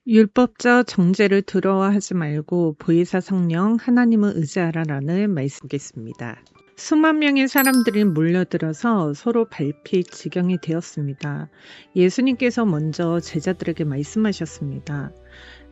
율법적 정죄를 두려워하지 말고 보혜사 성령 하나님을 의지하라라는 말씀 보겠습니다. 수만 명의 사람들이 몰려들어서 서로 밟힐 지경이 되었습니다. 예수님께서 먼저 제자들에게 말씀하셨습니다.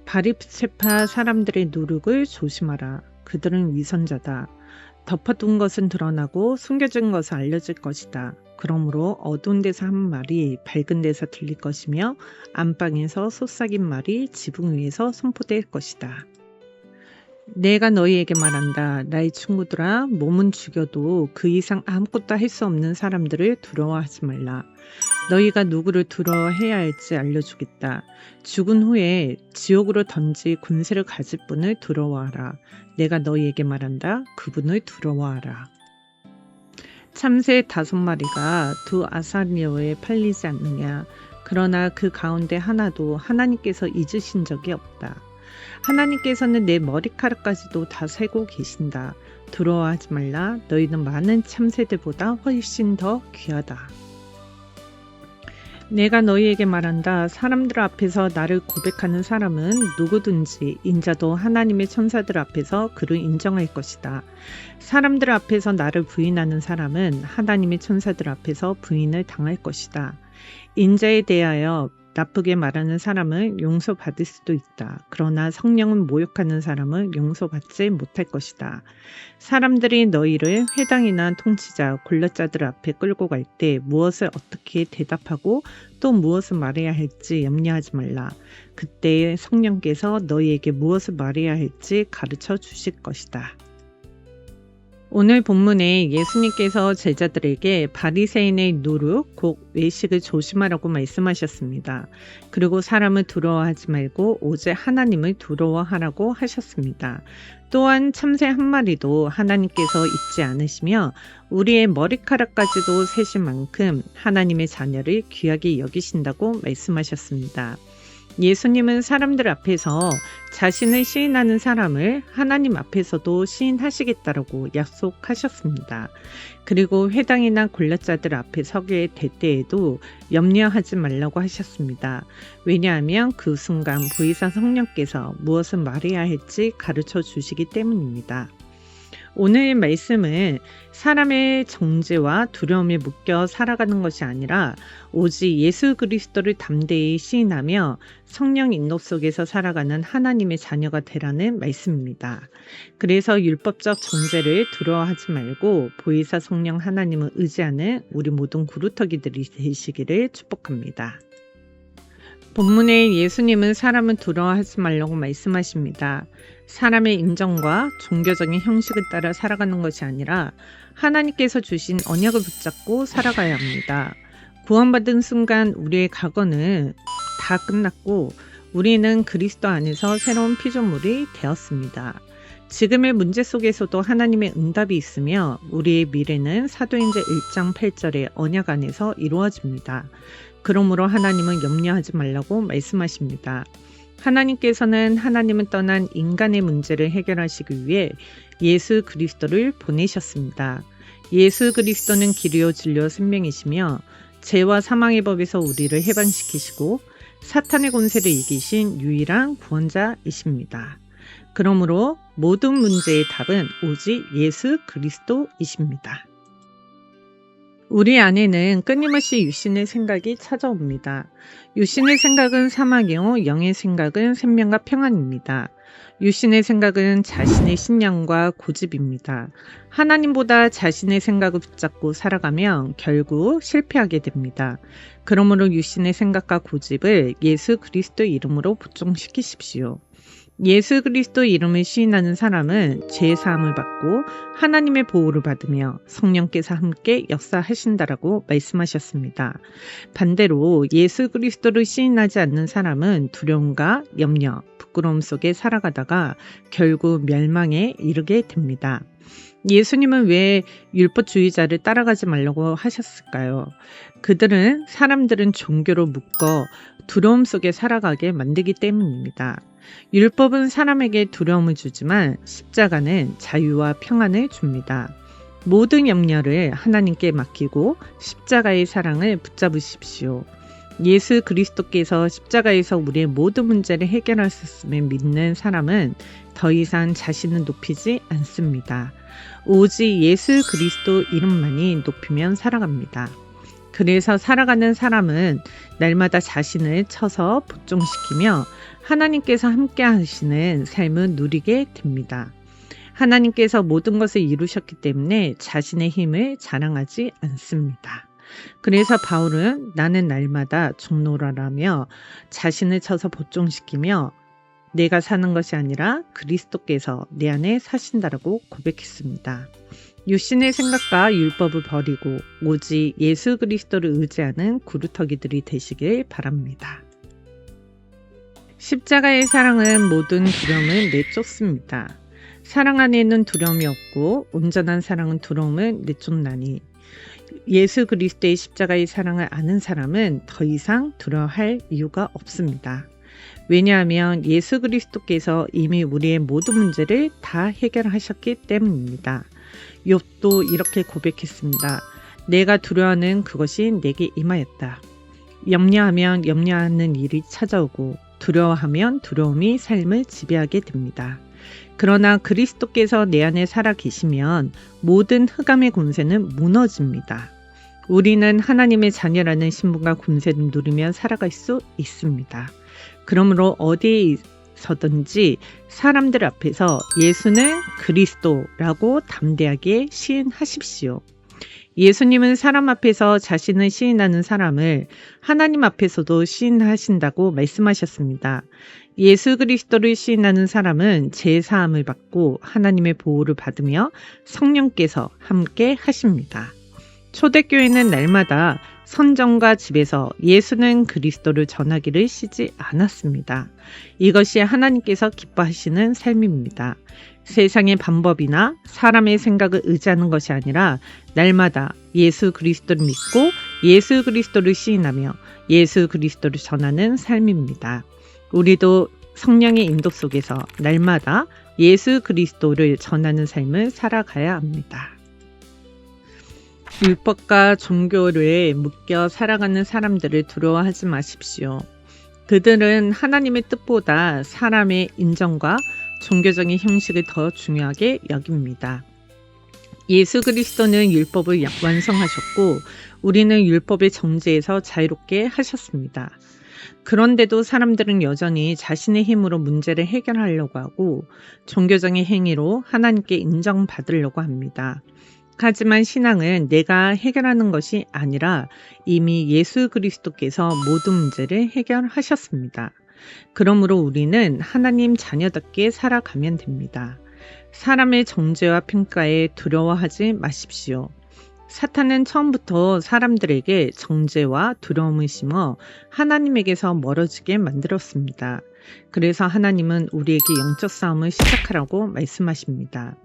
바리새파 사람들의 누룩을 조심하라. 그들은 위선자다. 덮어둔 것은 드러나고 숨겨진 것은 알려질 것이다. 그러므로 어두운 데서 한 말이 밝은 데서 들릴 것이며 안방에서 속삭인 말이 지붕 위에서 선포될 것이다. 내가 너희에게 말한다. 나의 친구들아, 몸은 죽여도 그 이상 아무것도 할 수 없는 사람들을 두려워하지 말라. 너희가 누구를 두려워해야 할지 알려주겠다. 죽은 후에 지옥으로 던질 군세를 가질 분을 두려워하라. 내가 너희에게 말한다. 그분을 두려워하라. 참새 5마리가 두 아사리어에 팔리지 않느냐. 그러나 그 가운데 하나도 하나님께서 잊으신 적이 없다. 하나님께서는 내 머리카락까지도 다 세고 계신다. 두려워하지 말라. 너희는 많은 참새들보다 훨씬 더 귀하다. 내가 너희에게 말한다. 사람들 앞에서 나를 고백하는 사람은 누구든지 인자도 하나님의 천사들 앞에서 그를 인정할 것이다. 사람들 앞에서 나를 부인하는 사람은 하나님의 천사들 앞에서 부인을 당할 것이다. 인자에 대하여 나쁘게 말하는 사람은 용서받을 수도 있다. 그러나 성령은 모욕하는 사람은 용서받지 못할 것이다. 사람들이 너희를 회당이나 통치자, 권력자들 앞에 끌고 갈 때 무엇을 어떻게 대답하고 또 무엇을 말해야 할지 염려하지 말라. 그때 성령께서 너희에게 무엇을 말해야 할지 가르쳐 주실 것이다. 오늘 본문에 예수님께서 제자들에게 바리새인의 누룩, 곧 외식을 조심하라고 말씀하셨습니다. 그리고 사람을 두려워하지 말고 오직 하나님을 두려워하라고 하셨습니다. 또한 참새 한 마리도 하나님께서 잊지 않으시며 우리의 머리카락까지도 세신 만큼 하나님의 자녀를 귀하게 여기신다고 말씀하셨습니다. 예수님은 사람들 앞에서 자신을 시인하는 사람을 하나님 앞에서도 시인하시겠다라고 약속하셨습니다. 그리고 회당이나 권력자들 앞에 서게 될 때에도 염려하지 말라고 하셨습니다. 왜냐하면 그 순간 보혜사 성령께서 무엇을 말해야 할지 가르쳐 주시기 때문입니다. 오늘 말씀은 사람의 정죄와 두려움에 묶여 살아가는 것이 아니라 오직 예수 그리스도를 담대히 시인하며 성령 인도 속에서 살아가는 하나님의 자녀가 되라는 말씀입니다. 그래서 율법적 정죄를 두려워하지 말고 보혜사 성령 하나님을 의지하는 우리 모든 구루터기들이 되시기를 축복합니다. 본문에 예수님은 사람을 두려워하지 말라고 말씀하십니다. 사람의 인정과 종교적인 형식을 따라 살아가는 것이 아니라 하나님께서 주신 언약을 붙잡고 살아가야 합니다. 구원받은 순간 우리의 과거는 다 끝났고 우리는 그리스도 안에서 새로운 피조물이 되었습니다. 지금의 문제 속에서도 하나님의 응답이 있으며 우리의 미래는 사도행전 1장 8절의 언약 안에서 이루어집니다. 그러므로 하나님은 염려하지 말라고 말씀하십니다. 하나님께서는 하나님을 떠난 인간의 문제를 해결하시기 위해 예수 그리스도를 보내셨습니다. 예수 그리스도는 길이요 진리요 생명이시며 죄와 사망의 법에서 우리를 해방시키시고 사탄의 권세를 이기신 유일한 구원자이십니다. 그러므로 모든 문제의 답은 오직 예수 그리스도이십니다. 우리 안에는 끊임없이 육신의 생각이 찾아옵니다. 육신의 생각은 사망이요 영의 생각은 생명과 평안입니다. 육신의 생각은 자신의 신념과 고집입니다. 하나님보다 자신의 생각을 붙잡고 살아가면 결국 실패하게 됩니다. 그러므로 육신의 생각과 고집을 예수 그리스도 이름으로 보충시키십시오. 예수 그리스도 이름을 시인하는 사람은 죄 사함을 받고 하나님의 보호를 받으며 성령께서 함께 역사하신다라고 말씀하셨습니다. 반대로 예수 그리스도를 시인하지 않는 사람은 두려움과 염려, 부끄러움 속에 살아가다가 결국 멸망에 이르게 됩니다. 예수님은 왜 율법주의자를 따라가지 말라고 하셨을까요? 그들은 사람들은 종교로 묶어 두려움 속에 살아가게 만들기 때문입니다. 율법은 사람에게 두려움을 주지만 십자가는 자유와 평안을 줍니다. 모든 염려를 하나님께 맡기고 십자가의 사랑을 붙잡으십시오. 예수 그리스도께서 십자가에서 우리의 모든 문제를 해결하셨음을 믿는 사람은 더 이상 자신을 높이지 않습니다. 오직 예수 그리스도 이름만이 높이면 살아갑니다. 그래서 살아가는 사람은 날마다 자신을 쳐서 복종시키며 하나님께서 함께 하시는 삶을 누리게 됩니다. 하나님께서 모든 것을 이루셨기 때문에 자신의 힘을 자랑하지 않습니다. 그래서 바울은 나는 날마다 종로라라며 자신을 쳐서 복종시키며 내가 사는 것이 아니라 그리스도께서 내 안에 사신다라고 고백했습니다. 육신의 생각과 율법을 버리고 오직 예수 그리스도를 의지하는 구루터기들이 되시길 바랍니다. 십자가의 사랑은 모든 두려움을 내쫓습니다. 사랑 안에는 두려움이 없고 온전한 사랑은 두려움을 내쫓나니 예수 그리스도의 십자가의 사랑을 아는 사람은 더 이상 두려워할 이유가 없습니다. 왜냐하면 예수 그리스도께서 이미 우리의 모든 문제를 다 해결하셨기 때문입니다. 욥도 이렇게 고백했습니다. 내가 두려워하는 그것이 내게 임하였다. 염려하면 염려하는 일이 찾아오고 두려워하면 두려움이 삶을 지배하게 됩니다. 그러나 그리스도께서 내 안에 살아 계시면 모든 흑암의 권세는 무너집니다. 우리는 하나님의 자녀라는 신분과 권세를 누리며 살아갈 수 있습니다. 그러므로 어디에서든지 사람들 앞에서 예수는 그리스도라고 담대하게 시인하십시오. 예수님은 사람 앞에서 자신을 시인하는 사람을 하나님 앞에서도 시인하신다고 말씀하셨습니다. 예수 그리스도를 시인하는 사람은 제사함을 받고 하나님의 보호를 받으며 성령께서 함께 하십니다. 초대교회는 날마다 선정과 집에서 예수는 그리스도를 전하기를 쉬지 않았습니다. 이것이 하나님께서 기뻐하시는 삶입니다. 세상의 방법이나 사람의 생각을 의지하는 것이 아니라 날마다 예수 그리스도를 믿고 예수 그리스도를 시인하며 예수 그리스도를 전하는 삶입니다. 우리도 성령의 인도 속에서 날마다 예수 그리스도를 전하는 삶을 살아가야 합니다. 율법과 종교를 묶여 살아가는 사람들을 두려워하지 마십시오. 그들은 하나님의 뜻보다 사람의 인정과 종교적인 형식을 더 중요하게 여깁니다. 예수 그리스도는 율법을 완성하셨고 우리는 율법의 정죄에서 자유롭게 하셨습니다. 그런데도 사람들은 여전히 자신의 힘으로 문제를 해결하려고 하고 종교적인 행위로 하나님께 인정받으려고 합니다. 하지만 신앙은 내가 해결하는 것이 아니라 이미 예수 그리스도께서 모든 문제를 해결하셨습니다. 그러므로 우리는 하나님 자녀답게 살아가면 됩니다. 사람의 정죄와 평가에 두려워하지 마십시오. 사탄은 처음부터 사람들에게 정죄와 두려움을 심어 하나님에게서 멀어지게 만들었습니다. 그래서 하나님은 우리에게 영적 싸움을 시작하라고 말씀하십니다.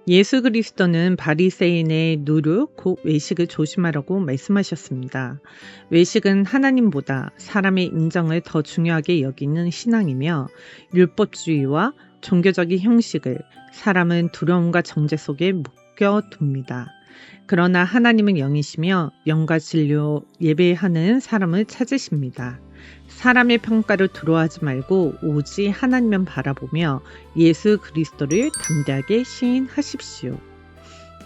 예수 그리스도는 바리새인의 누룩, 곧 외식을 조심하라고 말씀하셨습니다. 외식은 하나님보다 사람의 인정을 더 중요하게 여기는 신앙이며 율법주의와 종교적인 형식을 사람은 두려움과 정죄 속에 묶여둡니다. 그러나 하나님은 영이시며 영과 진리로 예배하는 사람을 찾으십니다. 사람의 평가를 두려워하지 말고 오직 하나님만 바라보며 예수 그리스도를 담대하게 시인하십시오.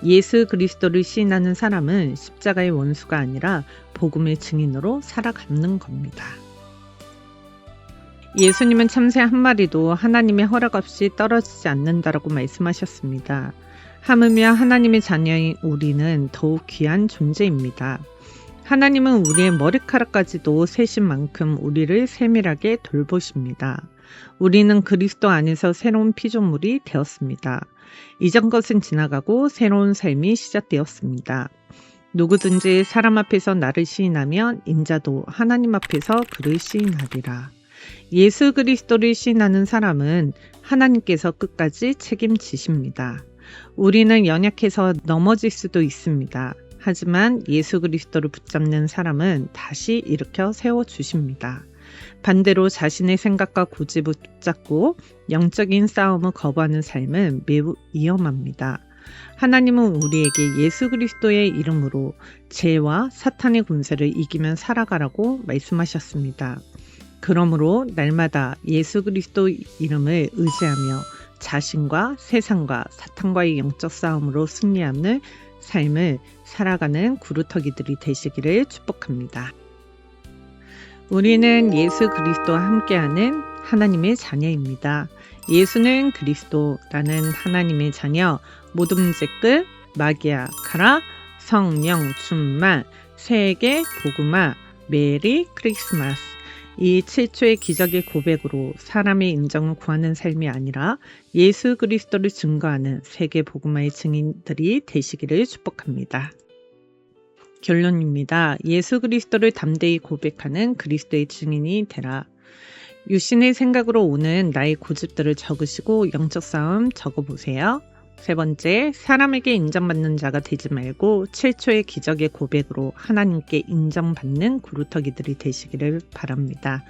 예수 그리스도를 시인하는 사람은 십자가의 원수가 아니라 복음의 증인으로 살아가는 겁니다. 예수님은 참새 한 마리도 하나님의 허락 없이 떨어지지 않는다라고 말씀하셨습니다. 하물며 하나님의 자녀인 우리는 더욱 귀한 존재입니다. 하나님은 우리의 머리카락까지도 세신 만큼 우리를 세밀하게 돌보십니다. 우리는 그리스도 안에서 새로운 피조물이 되었습니다. 이전 것은 지나가고 새로운 삶이 시작되었습니다. 누구든지 사람 앞에서 나를 시인하면 인자도 하나님 앞에서 그를 시인하리라. 예수 그리스도를 시인하는 사람은 하나님께서 끝까지 책임지십니다. 우리는 연약해서 넘어질 수도 있습니다. 하지만 예수 그리스도를 붙잡는 사람은 다시 일으켜 세워주십니다. 반대로 자신의 생각과 고집을 붙잡고 영적인 싸움을 거부하는 삶은 매우 위험합니다. 하나님은 우리에게 예수 그리스도의 이름으로 죄와 사탄의 군세를 이기면 살아가라고 말씀하셨습니다. 그러므로 날마다 예수 그리스도 이름을 의지하며 자신과 세상과 사탄과의 영적 싸움으로 승리하는 삶을 살아가는 구루터기들이 되시기를 축복합니다. 우리는 예수 그리스도와 함께하는 하나님의 자녀입니다. 예수는 그리스도라는 하나님의 자녀, 모든 문제 끝, 마기야 가라, 성령 충만, 세계 복음화, 메리 크리스마스. 이 7초의 기적의 고백으로 사람의 인정을 구하는 삶이 아니라 예수 그리스도를 증거하는 세계 복음화의 증인들이 되시기를 축복합니다. 결론입니다. 예수 그리스도를 담대히 고백하는 그리스도의 증인이 되라. 유신의 생각으로 오는 나의 고집들을 적으시고 영적 싸움 적어보세요. 세 번째, 사람에게 인정받는 자가 되지 말고 7초의 기적의 고백으로 하나님께 인정받는 구루터기들이 되시기를 바랍니다.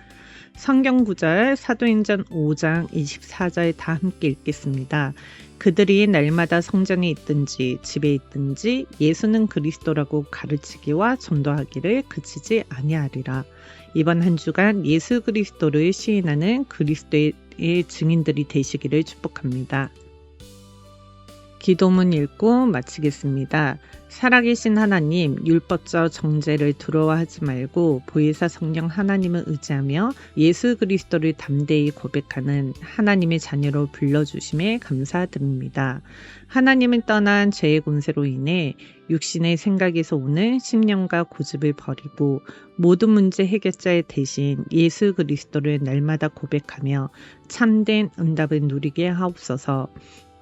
성경 구절 사도행전 5장 24절 다 함께 읽겠습니다. 그들이 날마다 성전에 있든지 집에 있든지 예수는 그리스도라고 가르치기와 전도하기를 그치지 아니하리라. 이번 한 주간 예수 그리스도를 시인하는 그리스도의 증인들이 되시기를 축복합니다. 기도문 읽고 마치겠습니다. 살아계신 하나님, 율법적 정죄를 두려워하지 말고 보혜사 성령 하나님을 의지하며 예수 그리스도를 담대히 고백하는 하나님의 자녀로 불러주심에 감사드립니다. 하나님을 떠난 죄의 권세로 인해 육신의 생각에서 오는 신념과 고집을 버리고 모든 문제 해결자의 대신 예수 그리스도를 날마다 고백하며 참된 응답을 누리게 하옵소서.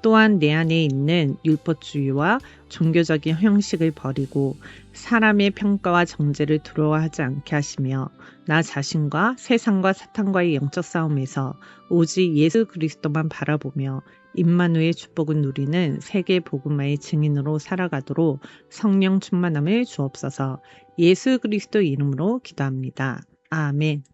또한 내 안에 있는 율법주의와 종교적인 형식을 버리고 사람의 평가와 정죄를 두려워하지 않게 하시며 나 자신과 세상과 사탄과의 영적 싸움에서 오직 예수 그리스도만 바라보며 임마누의 축복을 누리는 세계 복음화의 증인으로 살아가도록 성령 충만함을 주옵소서. 예수 그리스도 이름으로 기도합니다. 아멘.